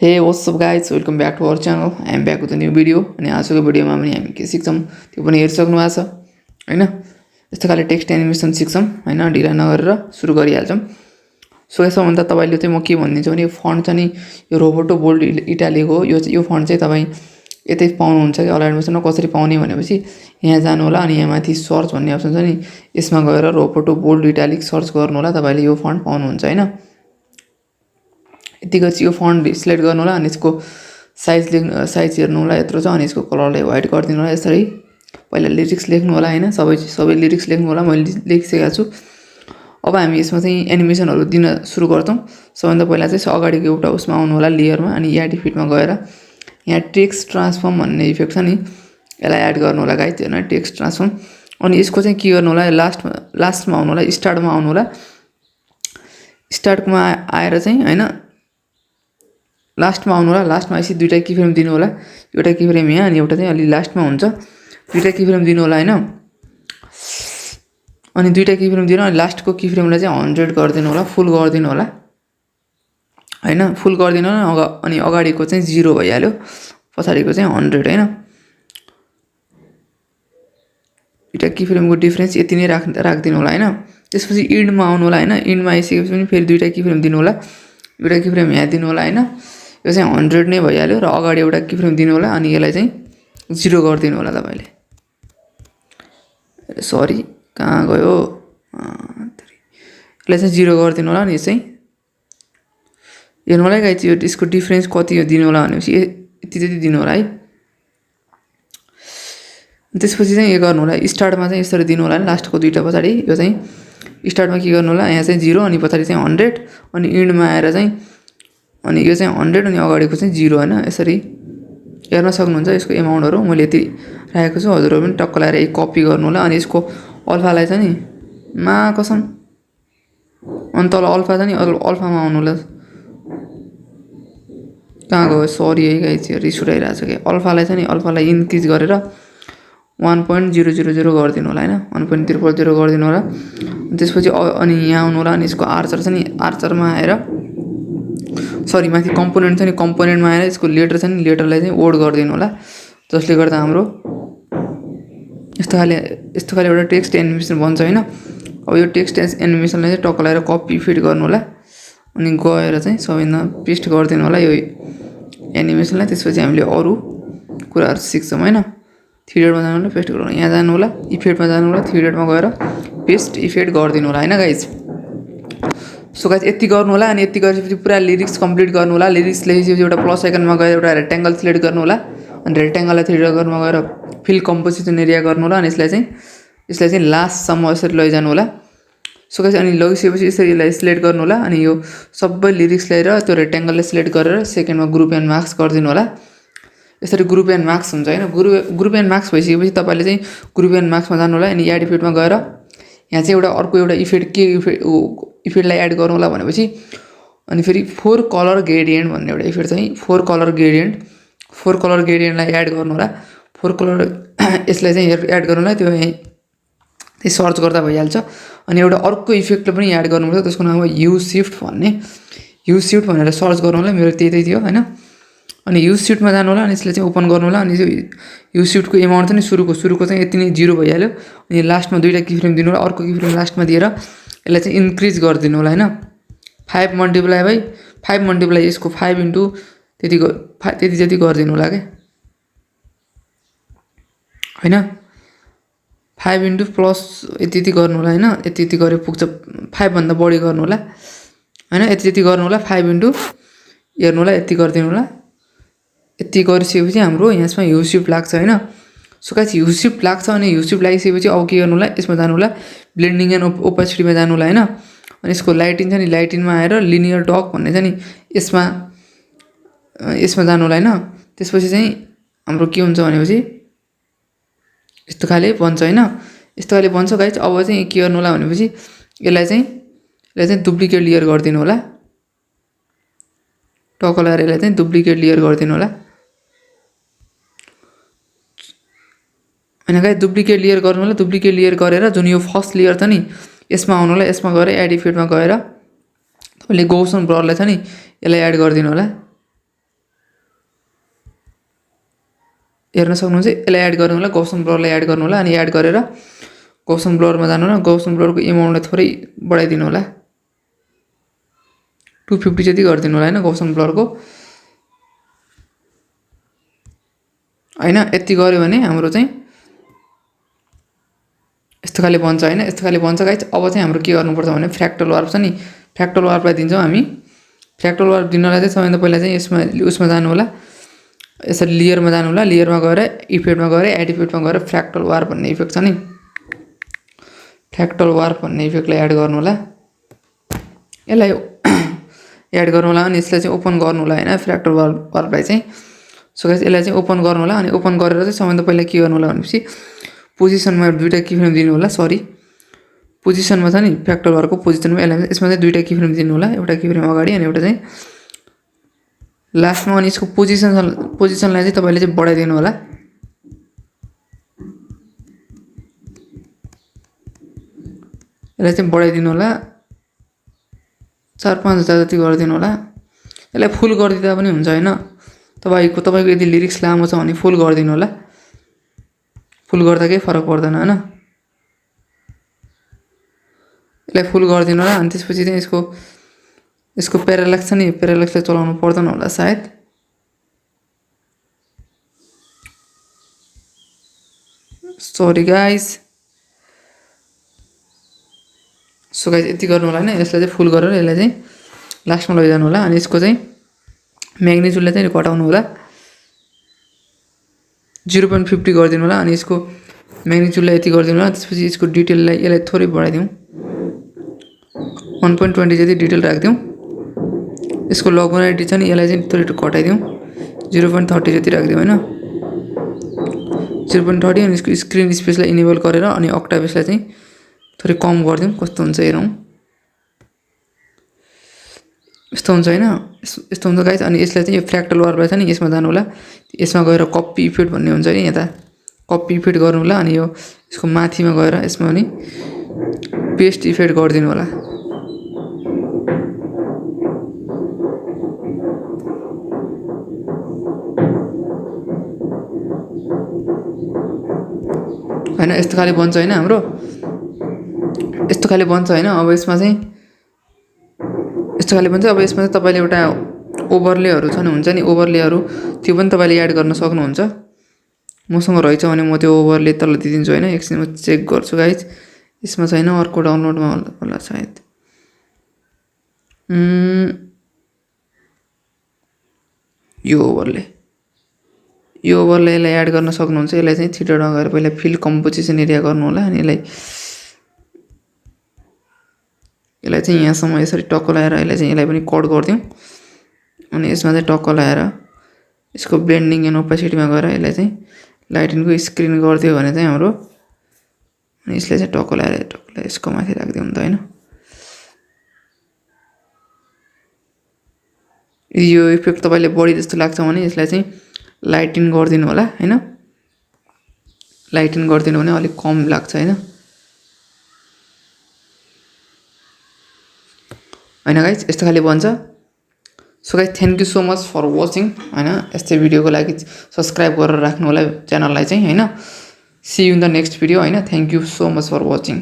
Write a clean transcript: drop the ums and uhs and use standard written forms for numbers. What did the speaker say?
Hey, what's up guys? Welcome back to our channel. I am back with a new video. अनि आजको भिडियोमा पनि हामी के सिक्छौं त्यो पनि हेरिसक्नु भएको छ हैन। यस्तो खाले टेक्स्ट एनिमेसन सिक्छौं हैन। ढिला नगरेर सुरु गरिहाल्छौं। सो यसोभन्दा तपाईले चाहिँ म के भन्दिन्छु भने यो फन्ट चाहिँ यो रोबोटो बोल्ड इटालिक हो। यो फन्ट चाहिँ तपाई यतै पाउनुहुन्छ कि अलाइट मोसनमा कसरी पाउने भनेपछि यहाँ जानु होला अनि यहाँ माथि सर्च भन्ने अप्सन छ नि यसमा गएर रोबोटो बोल्ड इटालिक सर्च गर्नु होला तपाईले यो फन्ट पाउनुहुन्छ हैन। यतिपछि यो फन्ट सिलेक्ट गर्नु होला अनि यसको साइज हेर्नु होला यत्रो छ अनि यसको कलरलाई व्हाइट गरिदिनु होला। यसरी पहिला लिरिक्स लेख्नु होला हैन। सबै लिरिक्स लेख्नु होला। मैले लेखिसकेको छु। अब हामी यसमा चाहिँ एनिमेसनहरु दिन सुरु गर्छौं। सबैभन्दा पहिला चाहिँ अगाडिको एउटा उसमा आउनु होला लेयरमा अनि एड इफेक्टमा गएर यहाँ टेक्स्ट ट्रान्सफर्म भन्ने इफेक्ट छ नि यसलाई एड गर्नु होला गाइस हैन। टेक्स्ट ट्रान्सफर्म अनि यसको चाहिँ के गर्नु होला लास्टमा आउनु होला स्टार्टमा आउनु होला। स्टार्टमा आएर चाहिँ हैन लास्टमा आउनु होला। लास्टमा आइसि दुईटा की फ्रेम दिनु होला। एउटा की फ्रेम यहाँ अनि एउटा चाहिँ अलि लास्टमा हुन्छ। दुईटा की फ्रेम दिनु होला हैन। अनि दुईटा की फ्रेम दिनु अनि लास्टको की फ्रेमलाई चाहिँ 100 गरिदिनु होला। फुल गरिदिनु होला हैन। फुल गरिदिनु होला अनि अगाडिको चाहिँ 0 भइहाल्यो। पछाडिको चाहिँ 100 हैन। दुईटा की फ्रेमको डिफरेन्स यति नै राख्दिनु होला हैन। त्यसपछि इन्डमा आउनु होला हैन। इन्डमा आइसकेपछि पनि फेरि दुईटा की फ्रेम दिनु होला। एउटा की फ्रेम यहाँ दिनु होला हैन। यो चाहिँ 100 नै भइहाल्यो र अगाडि एउटा की फ्रेम दिनु होला अनि यसलाई चाहिँ 0 गरिदिनु होला तपाईले। सरी कहाँ गयो यसलाई चाहिँ 0 गरिदिनु होला अनि यो चाहिँ हेर्नु होला गाइस यो यसको डिफरेन्स कति हो दिनु होला भनेपछि यति दिनु होला है। त्यसपछि चाहिँ यो गर्नु होला स्टार्टमा चाहिँ यसरी दिनु होला लास्टको दुईटा पछाडी यो चाहिँ स्टार्टमा के गर्नु होला यहाँ चाहिँ 0 अनि पछाडी चाहिँ 100 अनि इन्डमा आएर चाहिँ अनि यो चाहिँ 100 अनि अगाडिको चाहिँ 0 हैन। यसरी हेर्न सक्नुहुन्छ यसको एमाउन्टहरु मैले यति राखेको छु। हजुरहरु पनि टक्क लाएर एक कपी गर्नु होला अनि यसको अल्फालाई चाहिँ नि मा कसम अनि तल अल्फा चाहिँ नि अल्फामा आउनु होला। कहाँ गयो सरी है गाइस रिस उठाइरहेको छ के अल्फालाई चाहिँ नि अल्फालाई इन्क्रिज गरेर 1.000 गरिदिनु होला हैन। 1.000 गरिदिनु होला। त्यसपछि अनि यहाँ आउनु होला अनि यसको आर्चर छ नि आर्चरमा आएर सरी माथि कम्पोनेन्ट छ नि कम्पोनेन्टमा आएर यसको लेटर छ नि लेटरलाई चाहिँ ओड गरिदिनु होला। जसले गर्दा हाम्रो यस्तो खाले एउटा टेक्स्ट एनिमेसन बन्छ हैन। अब यो टेक्स्ट एनिमेसनलाई चाहिँ टक्क लगाएर कपी फिट गर्नु होला अनि गएर चाहिँ सबैमा पेस्ट गरिदिनु होला यो एनिमेसनलाई। त्यसपछि हामीले अरु कुराहरु सिक्छौं हैन। 3D मा जानु होला पेस्ट गर्नु यहाँ जानु होला इफेक्टमा जानु होला 3D मा गएर पेस्ट इफेक्ट गरिदिनु होला हैन गाइस। सो गाइस यति गर्नु होला अनि यति गरेपछि पुरा लिरिक्स कम्प्लिट गर्नु होला। लिरिक्स लेखेपछि एउटा प्लस आइकनमा गएर एउटा रेक्टेंगल सिलेक्ट गर्नु होला अनि रेक्टेंगललाई 3D गर्नुमा गएर फिल कम्पोजिसन एरिया गर्नु होला अनि यसलाई चाहिँ लास्ट सम्म यसरी लैजानु होला। सो गाइस अनि लगिसकेपछि यसरी यसलाई सिलेक्ट गर्नु होला अनि यो सबै लिरिक्स लिएर त्यो रेक्टेंगललाई सिलेक्ट गरेर सेकेन्डमा ग्रुप एन्ड मार्क्स गरिदिनु होला। यसरी ग्रुप एन्ड मार्क्स हुन्छ हैन। ग्रुप एन्ड मार्क्स भइसकेपछि तपाईले चाहिँ ग्रुप एन्ड मार्क्समा जानु होला अनि एड इफेक्टमा गएर यहाँ चाहिँ अर्को एउटा इफेक्टलाई एड गर्नु होला भनेपछि अनि फेरि 4 कलर ग्रेडियन्ट भन्ने एउटा इफेक्ट चाहिँ 4 कलर ग्रेडियन्टलाई एड गर्नु होला। 4 कलर यसलाई चाहिँ एड गर्नु होला त्यो सर्च गर्दा भइहाल्छ। अनि एउटा अर्को इफेक्टले पनि एड गर्नुपर्छ त्यसको नाम हो यु शिफ्ट भनेर सर्च गर्नु होला। मेरो त्यतै थियो हैन। अनि यु शिफ्टमा जानु होला अनि यसले चाहिँ ओपन गर्नु होला अनि यु शिफ्टको एमाउन्ट चाहिँ सुरुको चाहिँ यति नै 0 भइहाल्यो अनि लास्टमा दुईटा की फ्रेम दिनु होला। अर्को की फ्रेम लास्टमा दिएर यसलाई चाहिँ इन्क्रिज गरिदिनु होला हैन। 5 मल्टिप्लाई यसको 5 इन्टु त्यति जति गरिदिनु होला के हैन। 5 इन्टु प्लस यति गर्नु होला हैन। यति गरे पुग्छ 5 भन्दा बढी गर्नु होला हैन। यति गर्नु होला 5 इन्टु हेर्नु होला यति गरिदिनु होला। यति गरिसकेपछि हाम्रो यसमा यु शिफ्ट लाग्छ हैन। सो गाइस यु शिफ्ट लाग्छ अनि यु शिफ्ट लागिसकेपछि अब के गर्नु होला यसमा जानु होला ब्लेन्डिङ एन्ड ओपेसिटीमा जानु होला हैन। अनि यसको लाइटिङ छ नि लाइटिङमा आएर लिनियर डक भन्ने छ नि यसमा जानु होला हैन। त्यसपछि चाहिँ हाम्रो के हुन्छ भनेपछि यस्तो खाले बन्छ हैन। यस्तो खाले बन्छ गाइस। अब चाहिँ के गर्नु होला भनेपछि यसलाई चाहिँ डुप्लिकेट लेयर गरिदिनु होला। टक्क लगाएर यसलाई चाहिँ डुप्लिकेट लेयर गरिदिनु होला हैन गाइस। डुप्लिकेट लेयर गर्नु होला। डुप्लिकेट लेयर गरेर जुन यो फर्स्ट लेयर छ नि यसमा आउनु होला। यसमा गएर एड इफेक्टमा गएर तपाईले गौसन ब्लरलाई छ नि यसलाई एड गरिदिनु होला। हेर्न सक्नुहुन्छ यसलाई एड गर्नु होला गौसन ब्लरलाई एड गर्नु होला अनि एड गरेर गौसन ब्लरमा जानु होला गौसन ब्लरको एमाउन्टलाई थोरै बढाइदिनु होला 250 जति गरिदिनु होला हैन गौसन ब्लरको हैन यति गर्यो भने हाम्रो चाहिँ यस्तो खाली बन्छ हैन यस्तो खाली बन्छ गाइस अब चाहिँ हाम्रो के गर्नु पर्छ भने फ्र्याक्टल वार्प छ नि फ्र्याक्टल वार्पलाई दिन्छौं हामी फ्र्याक्टल वार्प दिनलाई चाहिँ सबैभन्दा पहिला चाहिँ यसमा जानु होला यसरी लेयरमा जानु होला लेयरमा गएर इफेक्टमा गएर एड इफेक्टमा गएर फ्र्याक्टल वार्प भन्ने इफेक्ट छ नि फ्र्याक्टल वार्प भन्ने इफेक्टलाई एड गर्नु होला यसलाई एड गर्नु होला अनि यसलाई चाहिँ ओपन गर्नु होला हैन फ्र्याक्टल वार्पलाई चाहिँ सो गाइस यसलाई चाहिँ ओपन गर्नु होला अनि ओपन गरेर चाहिँ सबैभन्दा पहिला के गर्नु होला भनेपछि पोजिसनमा दुईटा की फ्रेम दिनु होला सरी पोजिसनमा छ नि फ्र्याक्टल वार्पको पोजिसनमा यसमा चाहिँ दुईटा की फ्रेम दिनु होला एउटा की फ्रेम अगाडि अनि एउटा चाहिँ लास्टमा अनि यसको पोजिसनलाई चाहिँ तपाईले चाहिँ बढाइदिनु होला यसलाई चाहिँ बढाइदिनु होला 4-5 हजार जति गरिदिनु होला यसलाई फुल गरिदिँदा पनि हुन्छ हैन तपाईको यदि लिरिक्स लामो छ भने फुल गरिदिनु होला फुल गर्दा केही फरक पर्दैन हैन यसलाई फुल गरिदिनु होला अनि त्यसपछि चाहिँ यसको प्यारालेक्स छ नि प्यारालेक्सलाई चलाउनु पर्दैन होला सायद सरी गाइस सो गाइस यति गर्नु होला हैन यसलाई चाहिँ फुल गरेर यसलाई चाहिँ लास्टमा लैजानु होला अनि यसको चाहिँ म्याग्निट्युडलाई चाहिँ घटाउनु होला 0.50 गरिदिनु होला अनि यसको म्याग्निट्युडलाई यति गरिदिनु होला त्यसपछि यसको डिटेललाई यसलाई थोरै बढाइदिउँ 1.20 जति डिटेल राख्दिउँ यसको लुमिनोसिटी छ नि यसलाई चाहिँ थोरै घटाइदिउँ 0.30 जति राख्दिउँ हैन 0.30 अनि यसको स्क्रिन स्पेसलाई इनेबल गरेर अनि अक्टाभेसलाई चाहिँ थोरै कम गरिदिउँ कस्तो हुन्छ हेरौँ यस्तो हुन्छ हैन यस्तो हुन्छ गाइस अनि यसलाई चाहिँ यो फ्र्याक्टल वार्पलाई छ नि यसमा जानु होला यसमा गएर कपी इफेक्ट भन्ने हुन्छ नि यता कपी इफेक्ट गर्नु होला अनि यो यसको माथिमा गएर यसमा पनि पेस्ट इफेक्ट गरिदिनु होला हैन यस्तो खाली बन्छ हैन हाम्रो यस्तो खाली बन्छ हैन अब यसमा चाहिँ यस्तो खाली बन्छ अब यसमा चाहिँ तपाईले एउटा ओभरलेहरु छ नि हुन्छ नि ओभरलेहरु त्यो पनि तपाईले एड गर्न सक्नुहुन्छ मसँग रहेछ भने म त्यो ओभरले तल दिदिन्छु हैन एकछिन म चेक गर्छु गाइस यसमा छैन अर्को डाउनलोडमा होला सायद यो ओभरलेलाई एड गर्न सक्नुहुन्छ यसलाई चाहिँ थिएटरमा गएर पहिला फिल कम्पोजिसन एरिया गर्नु होला अनि यसलाई चाहिँ यहाँसम्म यसरी टक्क लगाएर यसलाई पनि कट गर्दिउँ अनि यसमा चाहिँ टक्क लगाएर यसको ब्लेन्डिङ एन्ड ओपेसिटीमा गएर यसलाई चाहिँ लाइटिङको स्क्रिन गर्दियो भने चाहिँ हाम्रो अनि यसलाई चाहिँ टक्क लगाएर यसको माथि राख्दिउँ नि त हैन यो इफेक्ट तपाईले बढी जस्तो लाग्छ भने यसलाई चाहिँ लाइटिङ गर्दिनु होला हैन लाइटिङ गर्दिनु भने अलि कम लाग्छ हैन हैन गाइस यस्तो खाली बन्छ so guys thank you so much for watching हैन यस्तै भिडियोको लागि सब्स्क्राइब गरेर राख्नु होला च्यानललाई चाहिँ हैन see you in the next video हैन thank you so much for watching